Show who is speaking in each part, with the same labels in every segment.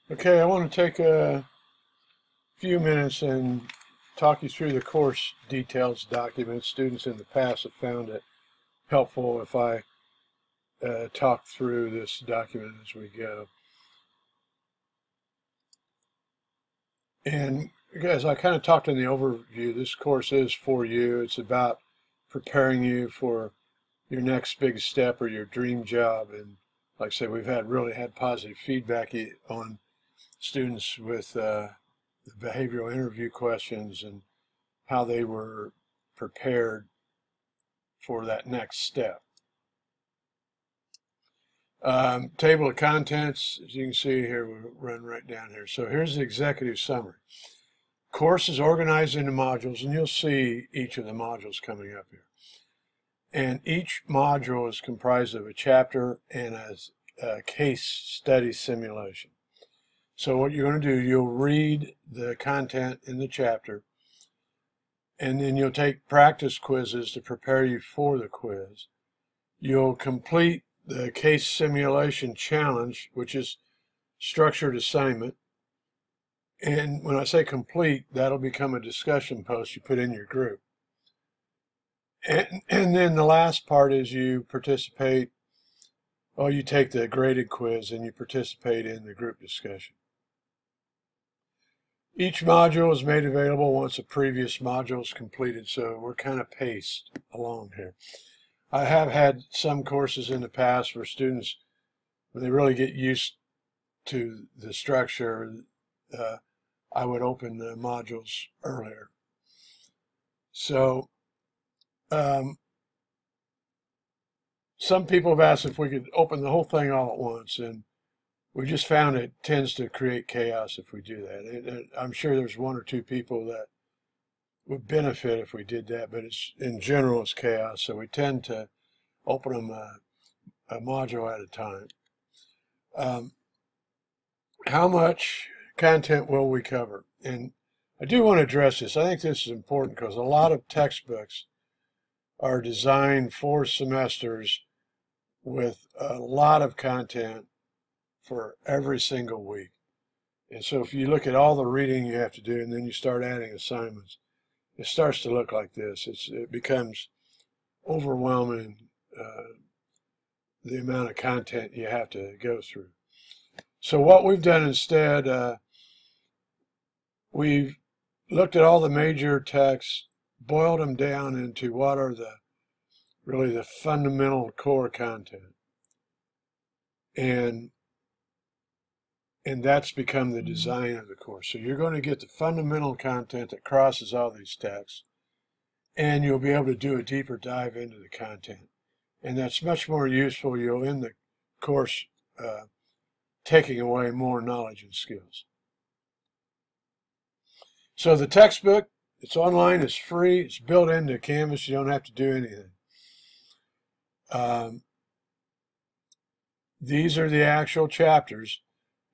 Speaker 1: Okay, I want to take a few minutes and talk you through the course details document. Students in the past have found it helpful if I talk through this document as we go. And as I kind of talked in the overview, this course is for you. It's about preparing you for your next big step or your dream job. And like I said, we've really had positive feedback on students with the behavioral interview questions and how they were prepared for that next step. Table of contents, as you can see here, we'll run right down here. So here's the executive summary. Course is organized into modules, and you'll see each of the modules coming up here. And each module is comprised of a chapter and a case study simulation. So what you're going to do, you'll read the content in the chapter, and then you'll take practice quizzes to prepare you for the quiz. You'll complete the case simulation challenge, which is structured assignment. And when I say complete, that'll become a discussion post you put in your group. And then the last part is you participate, or you take the graded quiz and you participate in the group discussion. Each module is made available once a previous module is completed, so we're kind of paced along here. I have had some courses in the past where students, when they really get used to the structure, I would open the modules earlier. So some people have asked if we could open the whole thing all at once, and we just found it tends to create chaos if we do that. And I'm sure there's one or two people that would benefit if we did that, but in general it's chaos, so we tend to open them a module at a time. How much content will we cover? And I do want to address this. I think this is important because a lot of textbooks are designed for semesters with a lot of content for every single week. And so if you look at all the reading you have to do and then you start adding assignments, it starts to look like this. It becomes overwhelming, the amount of content you have to go through. So what we've done instead, we've looked at all the major texts, boiled them down into what are really the fundamental core content. And that's become the design of the course. So you're going to get the fundamental content that crosses all these texts, and you'll be able to do a deeper dive into the content. And that's much more useful. You'll end the course taking away more knowledge and skills. So the textbook, it's online, it's free, it's built into Canvas, you don't have to do anything. These are the actual chapters.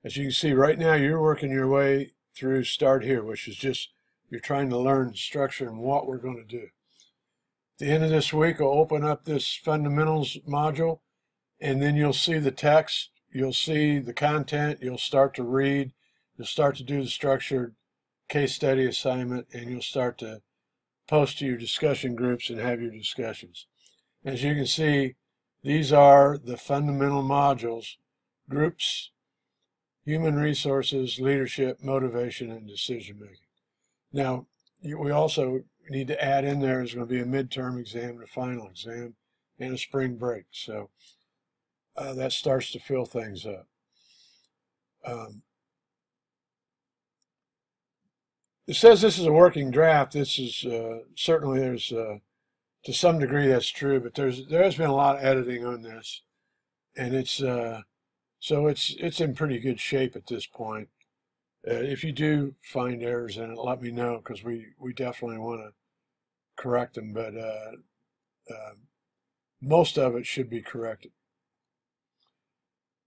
Speaker 1: As you can see right now, you're working your way through Start Here, which is just, you're trying to learn the structure and what we're going to do. At the end of this week, I'll open up this fundamentals module, and then you'll see the text, you'll see the content, you'll start to read, you'll start to do the structured case study assignment, and you'll start to post to your discussion groups and have your discussions. As you can see, these are the fundamental modules: groups, human resources, leadership, motivation, and decision making. Now, we also need to add in there is going to be a midterm exam and a final exam and a spring break. So that starts to fill things up. It says this is a working draft. This is certainly, there's to some degree that's true, but there has been a lot of editing on this, and it's so it's in pretty good shape at this point. If you do find errors in it, let me know, because we definitely want to correct them, but most of it should be corrected.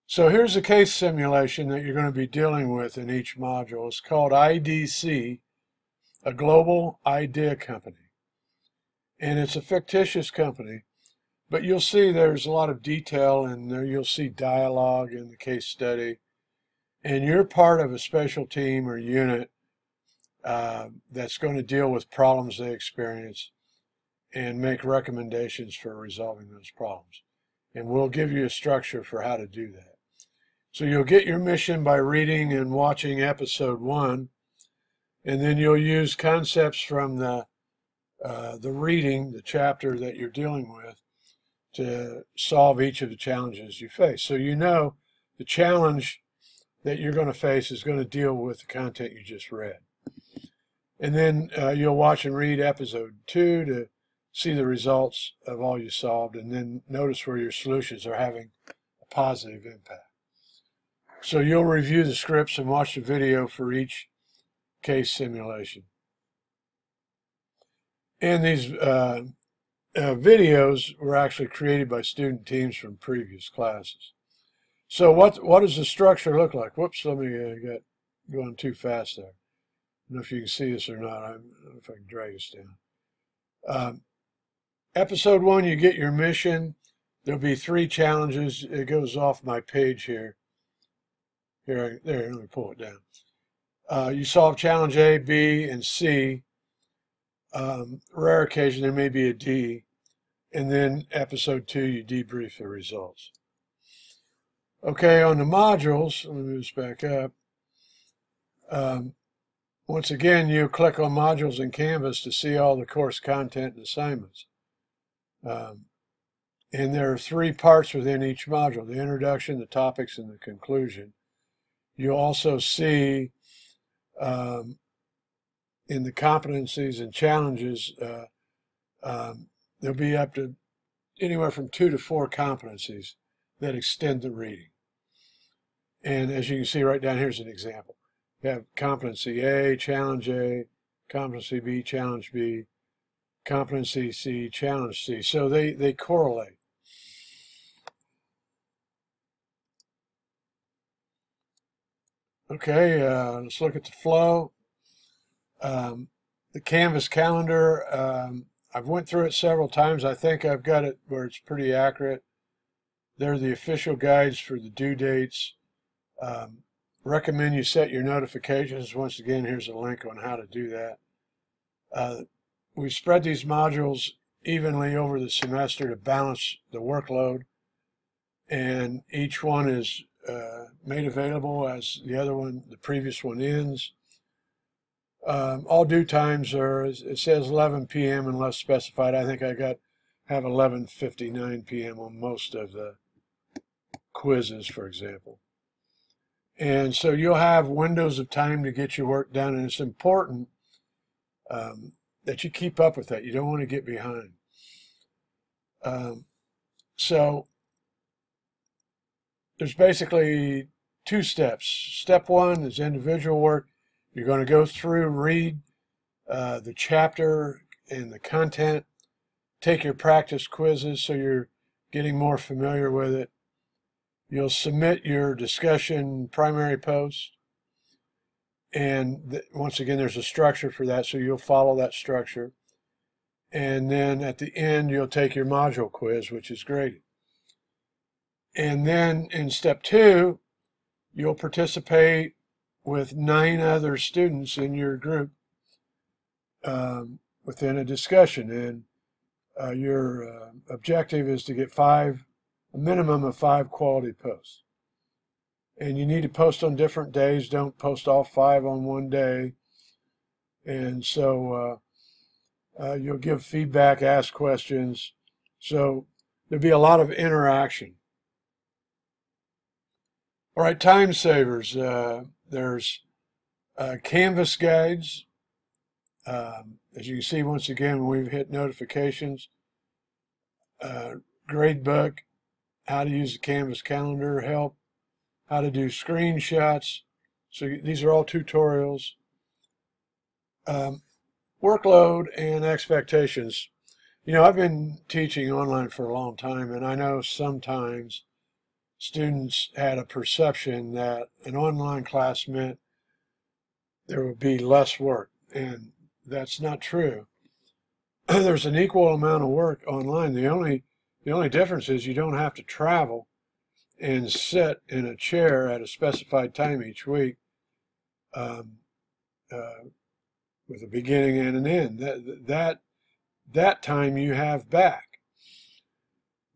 Speaker 1: So here's a case simulation that you're going to be dealing with in each module. It's called IDC, a global idea company. And it's a fictitious company, but you'll see there's a lot of detail in there. You'll see dialogue in the case study, and you're part of a special team or unit that's going to deal with problems they experience and make recommendations for resolving those problems. And we'll give you a structure for how to do that. So you'll get your mission by reading and watching episode 1, and then you'll use concepts from the reading, the chapter that you're dealing with, to solve each of the challenges you face. So you know the challenge that you're going to face is going to deal with the content you just read. And then you'll watch and read episode 2 to see the results of all you solved, and then notice where your solutions are having a positive impact. So you'll review the scripts and watch the video for each case simulation. And these videos were actually created by student teams from previous classes. So what does the structure look like? Whoops, let me get going too fast there. I don't know if you can see this or not. I don't know if I can drag this down. Episode 1, you get your mission. There'll be 3 challenges. It goes off my page here. There, let me pull it down. You solve challenge A, B, and C. Rare occasion, there may be a D. And then episode 2, you debrief the results. Okay, on the modules, let me move this back up. Once again, you click on modules in Canvas to see all the course content and assignments. And there are 3 parts within each module: the introduction, the topics, and the conclusion. You'll also see in the competencies and challenges, there'll be up to anywhere from 2 to 4 competencies that extend the reading. And as you can see right down here's an example. You have competency A, challenge A, competency B, challenge B, competency C, challenge C. So they correlate. Okay, let's look at the flow. The Canvas calendar, I've went through it several times. I think I've got it where it's pretty accurate. They're the official guides for the due dates. Recommend you set your notifications. Once again, here's a link on how to do that. We've spread these modules evenly over the semester to balance the workload, and each one is made available as the previous one ends. All due times are, it says 11 p.m. unless specified. I think I have 11:59 p.m. on most of the quizzes, for example. And so you'll have windows of time to get your work done, and it's important that you keep up with that. You don't want to get behind. So there's basically 2 steps. Step 1 is individual work. You're going to go through, read the chapter and the content, take your practice quizzes so you're getting more familiar with it. You'll submit your discussion primary post, and once again there's a structure for that, so you'll follow that structure. And then at the end you'll take your module quiz, which is graded. And then in step 2, you'll participate with 9 other students in your group within a discussion, and your objective is to get a minimum of 5 quality posts. And you need to post on different days. Don't post all 5 on one day. And so you'll give feedback, ask questions. So there'll be a lot of interaction. All right, time savers. There's Canvas guides. As you can see, once again, we've hit notifications. Gradebook, how to use the Canvas calendar, help, how to do screenshots. So these are all tutorials. Workload and expectations. You know, I've been teaching online for a long time, and I know sometimes students had a perception that an online class meant there would be less work, and that's not true. There's an equal amount of work online. The only difference is you don't have to travel, and sit in a chair at a specified time each week, with a beginning and an end. That time you have back.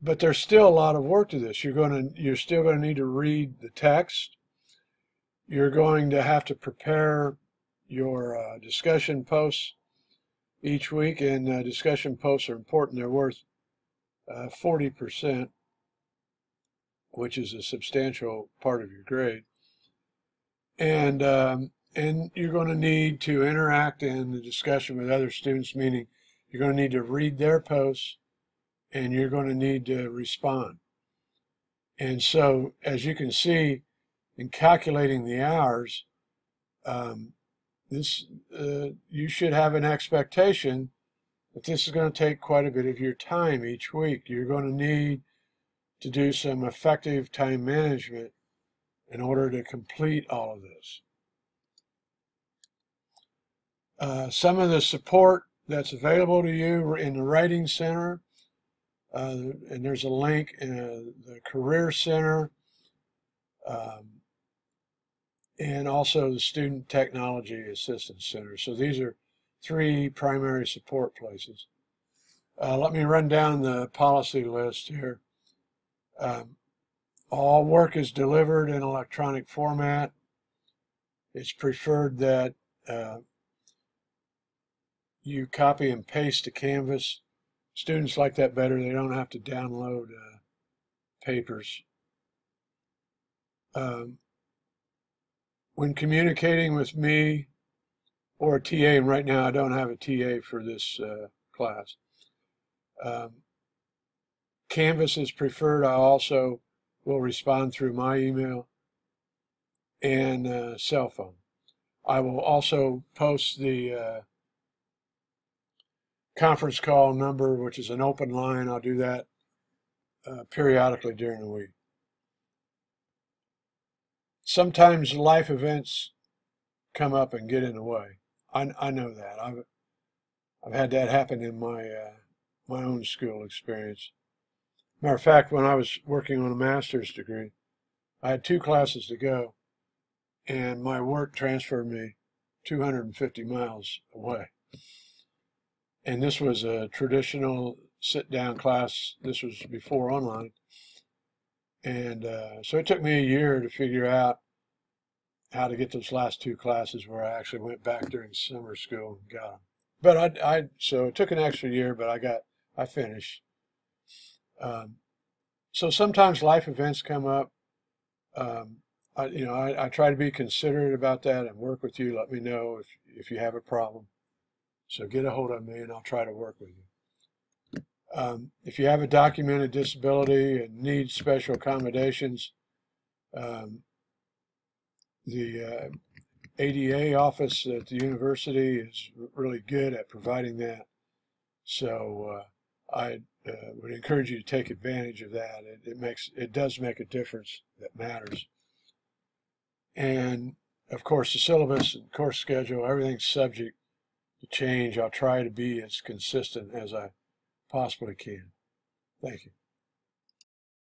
Speaker 1: But there's still a lot of work to this. You're still going to need to read the text. You're going to have to prepare your discussion posts each week, and discussion posts are important. They're worth 40%, which is a substantial part of your grade. And you're going to need to interact in the discussion with other students, meaning you're going to need to read their posts, and you're going to need to respond. And so, as you can see, in calculating the hours, you should have an expectation that this is going to take quite a bit of your time each week. You're going to need to do some effective time management in order to complete all of this. Some of the support that's available to you in the Writing Center, and there's a link in the Career Center, and also the Student Technology Assistance Center. So these are 3 primary support places. Let me run down the policy list here. All work is delivered in electronic format. It's preferred that you copy and paste to Canvas. Students like that better. They don't have to download papers. When communicating with me or a TA, and right now I don't have a TA for this class, Canvas is preferred. I also will respond through my email and cell phone. I will also post the conference call number, which is an open line. I'll do that periodically during the week. Sometimes life events come up and get in the way. I know that. I've had that happen in my own school experience. Matter of fact, when I was working on a master's degree, I had 2 classes to go, and my work transferred me 250 miles away. And this was a traditional sit-down class. This was before online. And so it took me a year to figure out how to get those last 2 classes where I actually went back during summer school and got them. But so it took an extra year, but I finished. So sometimes life events come up. I try to be considerate about that and work with you. Let me know if you have a problem. So get a hold of me and I'll try to work with you. If you have a documented disability and need special accommodations, the ADA office at the university is really good at providing that. So I would encourage you to take advantage of that. It does make a difference that matters. And of course, the syllabus and course schedule, everything's subject to change. I'll try to be as consistent as I possibly can. Thank you.